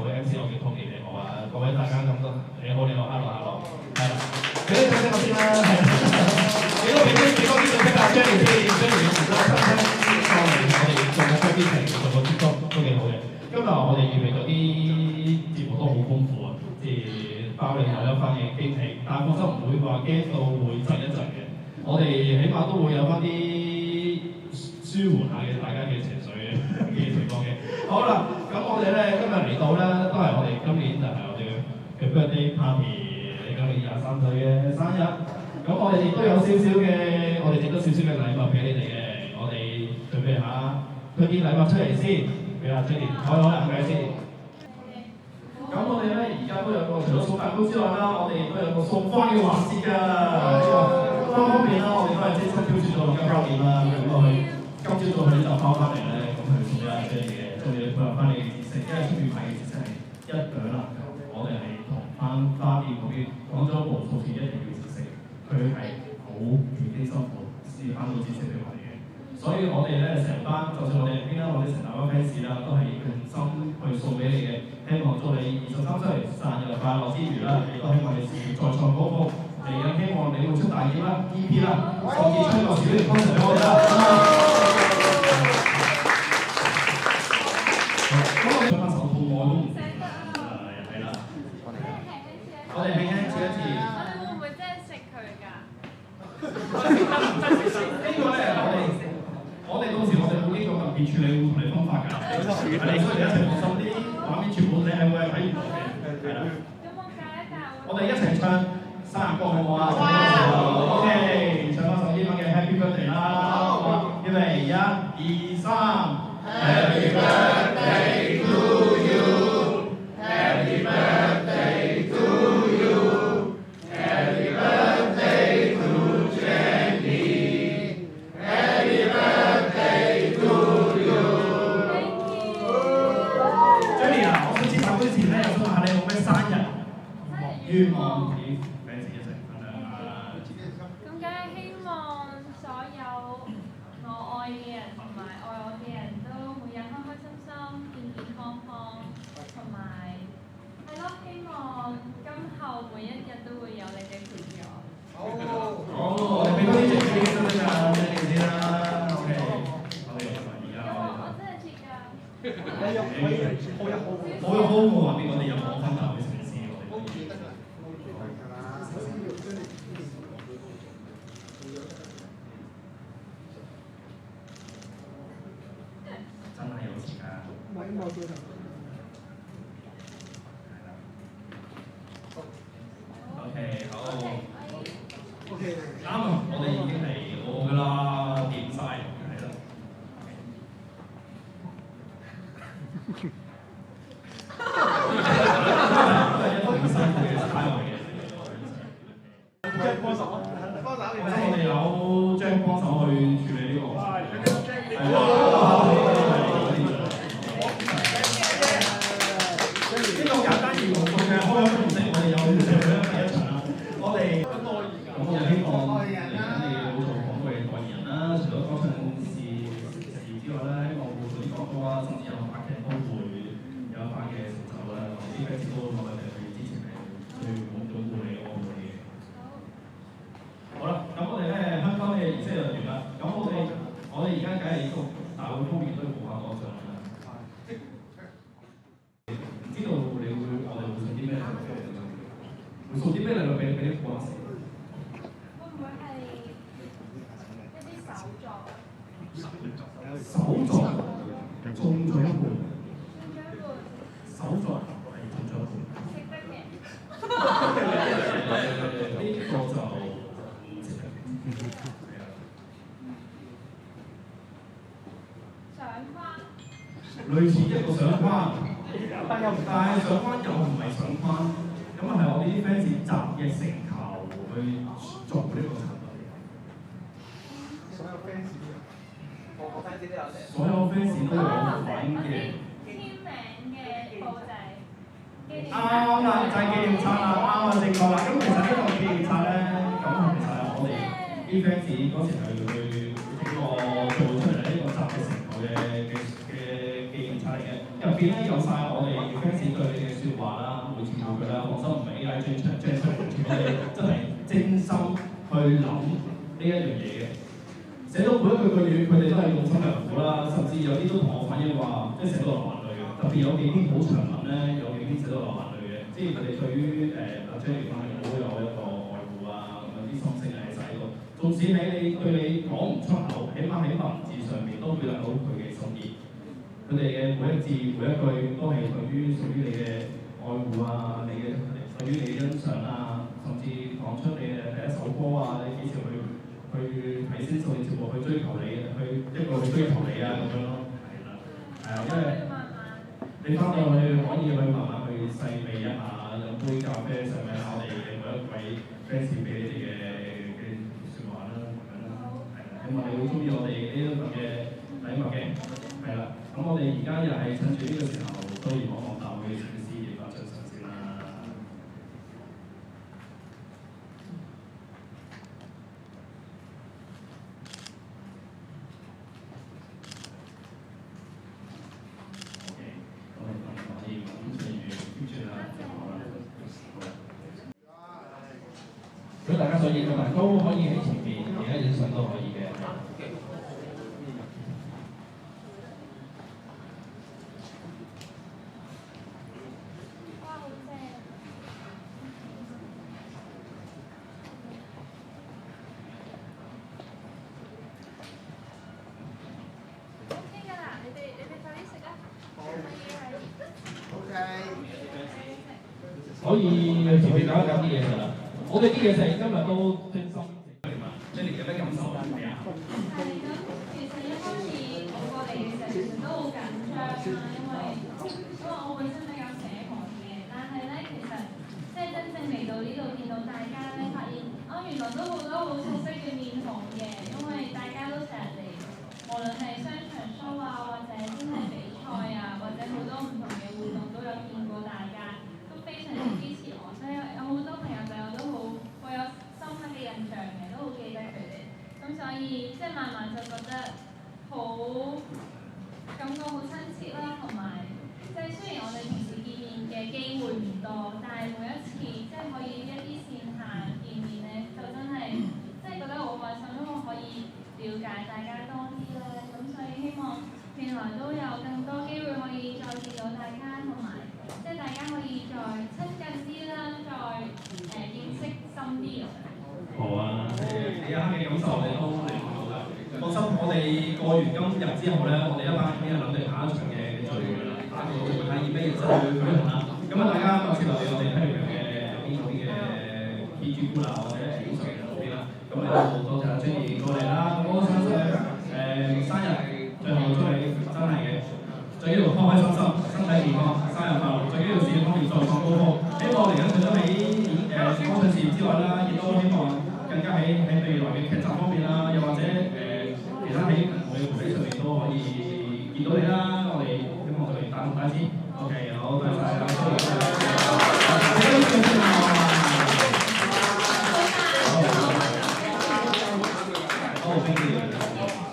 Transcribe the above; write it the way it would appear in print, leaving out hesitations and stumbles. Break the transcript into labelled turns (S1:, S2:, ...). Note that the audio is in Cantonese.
S1: 會 MC 我叫 Tony 你好啊，各位大家咁多你好，hello， 係啦，俾啲掌聲我先啦，係，幾多啲信息啊 ，Jenny 先，Jenny 而家新聽過嚟，我哋做個 marketing，做個 TikTok 都幾好嘅。今日我哋預備咗啲節目都好豐富啊，即係包你有一番嘅驚喜，但係放心唔會話驚到會窒一窒嘅，我哋起碼都會有翻啲舒緩下嘅大家嘅情緒嘅情況嘅。好啦，咁我哋咧今日嚟到咧，都係我哋今年就係我哋嘅 birthday party， 你今年23歲嘅生日。咁我哋亦都有少少嘅，我哋整咗少少嘅禮物俾你哋嘅。我哋準備下推啲禮物出嚟先，俾阿 Jenny 開啦，係咪先？咁我哋咧而家都有個除咗送蛋糕之外啦，我哋都有個送花嘅環節㗎。花方面啦，我哋都係即刻挑選咗金包面啦，咁落去。今朝早佢就包翻嚟咧，咁佢送俾阿 Jenny 嘅，送俾配合翻你嘅節式，因為出面買嘅節式係一兩啦，我哋係同翻花店嗰邊講咗無數次一定要節式，佢係好幾辛苦先翻到節式俾我哋嘅，所以我哋咧成班，就算我哋入邊啦，或者成大班 fans 啦，都係用心去送俾你嘅，希望祝你23歲生日快樂之餘啦，亦都希望你事業再創高峰，嚟緊希望你會出大碟啦、EP 啦，甚至出個小型方程俾我哋啦。我哋輕輕試一次。
S2: 我哋會唔會真係食佢㗎？
S1: 呢個咧，我哋到時我哋會經過特別處理，會同你分發㗎。係你所以一齊放心，啲畫面全部你係會睇唔到嘅，係啦。
S2: 有冇教一教？
S1: 我哋一齊唱生日歌好唔好啊？OK， 唱翻首英文嘅 Happy Birthday 啦，好啊！預備1、2、3。Happy birthday to you，Happy birthday to you，Happy birthday to Jenny，Happy birthday to you。Jenny 啊，我想知首歌之前咧，有想問下你有冇咩生日願望俾你自己一齊分享下？
S2: 咁梗係希望所有我愛嘅人同埋愛我嘅人都每日開開心心、健健康康，同埋係咯，希望今後每一日都會有你哋陪住我。
S1: 好，我哋俾多啲掌聲得唔得㗎？你哋先啦 ，OK。我哋而家
S2: 我真係切㗎。
S1: 好有好冇話俾我哋有冇分享嘅城市，我哋可以。真係有時間。OK， 好。OK， 啱啊！我哋已經係好㗎啦，掂晒，係啦。我哋有張幫手去處理呢個。呢個簡單而隆重嘅開開儀式，我哋有兩嘅一場啦。我哋咁我哋希望嚟緊你會做廣告嘅代言人啦，除咗歌唱事業之外咧，希望會做啲廣告啊，甚至有拍劇都會有一番嘅成就啦。啲 fans 都我哋去支持你，去擁護你、愛護你嘅。好啦，咁我哋咧香港嘅儀式就完啦。咁我哋而家梗係個大會方面都要補下歌唱啦。唔知道我哋會送啲咩禮物？會送啲咩禮物俾啲歌手？
S2: 會唔會係一啲手作？
S1: 手作中咗一半。手作係中咗一半。
S2: 識得嘅。
S1: 呢個就
S2: 相框。
S1: 類似一個相框，但係相框又唔係相框，咁係我哋啲 fans 集嘅成球去做呢個產品。所有 fans 都有份嘅。
S2: 簽名嘅布仔。
S1: 啱啦，就係紀念冊啦，啱啊，正確啦。咁其實呢個紀念冊咧，咁其實我哋啲 fans 嗰時係會整做出嚟呢個集嘅成果嘅紀念冊嚟嘅。入邊咧有晒我哋 fans 對你嘅説話啦，每次每句啦，放心唔係 AI 專出嚟，我哋真係精心去諗呢一樣嘢嘅。寫到每一句句語，佢哋都係用心良苦啦，甚至有啲都同我反映話，即係寫到流眼淚嘅。特別有幾篇好長文咧，有幾篇寫到流眼淚嘅，即係佢哋對於阿張月芳好有一個愛護啊，咁樣啲心聲係喺度。縱使對你講唔出口，起碼喺文字上面都表達到佢嘅心意。佢哋嘅每一字每一句都係屬於你嘅愛護啊，屬於你嘅欣賞啊，甚至講出你嘅第一首歌啊，你幾時去睇先數嘅節目去追求你，去追求你啊咁樣咯，係啦，係啊，因為你翻到去可以去慢慢去細味一下，飲杯咖啡上面我哋嘅每一位 fans 俾你哋嘅説話啦，咁樣啦，係啦，希望你會中意我哋呢一份嘅禮物嘅，係啦，咁我哋而家又係趁住呢個時候，都要望大會嘅粉絲亦發出聲先啦。如果大家想影個蛋糕，可以喺前面，而家影相都可以嘅。
S2: 哇，好正！OK 㗎啦，你哋快啲食啊！
S1: 可以前面搞啲嘢㗎啦。我哋啲嘢食今日都精心整嚟嘛，即係你有咩感受啊？係啊。
S2: 係咁，其實一開始我過嚟嘅時候，其實都好緊張啦，因為我本身比較社恐嘅，但係咧其實即係真正嚟到呢度見到大家咧，發現原來都好多好熟悉嘅面孔嘅，因為大家都成日嚟，無論係商場 show 啊，或者真係比賽啊，或者好多唔同嘅活動都有見過大家，都非常之支持我，所以有好多朋友對我都好有深刻嘅印象嘅，都好記得佢哋。咁所以即係慢慢就覺得感覺好親切啦，同埋即係雖然我哋平時見面嘅機會唔多，但係每一次即係可以一啲線下見面咧，就真係即係覺得好開心，因為可以了解大家多啲咧。咁所以希望未來都有更多機會可以再見到大家，同埋即係大家可以再親近啲啦，再認識深啲咁樣。
S1: 好啊，你有咩感受你都嚟唔到㗎。放心，我哋過完今日之後咧，我哋一班人諗住下一場嘅聚會啦，下個聚會睇二咩嘢真係去舉行啦。咁啊，大家密切留意我哋批評嘅呢啲嘅 PG 姑啦，或者小常嘅嗰邊啦。咁你都好多謝阿 Jenny 過嚟啦，咁我相信生日最後祝你真係嘅，最緊要開開心心，身體健康，生日快樂，最緊要事業方面再創高峰。希望嚟緊除咗喺歌唱事業之外啦，亦都希望更加喺未來嘅劇集方面啦，又或者其他喺我哋媒體上面都可以見到你啦。我哋希望佢哋大紅大紫。OK， 好，多謝晒啦。好，thank you。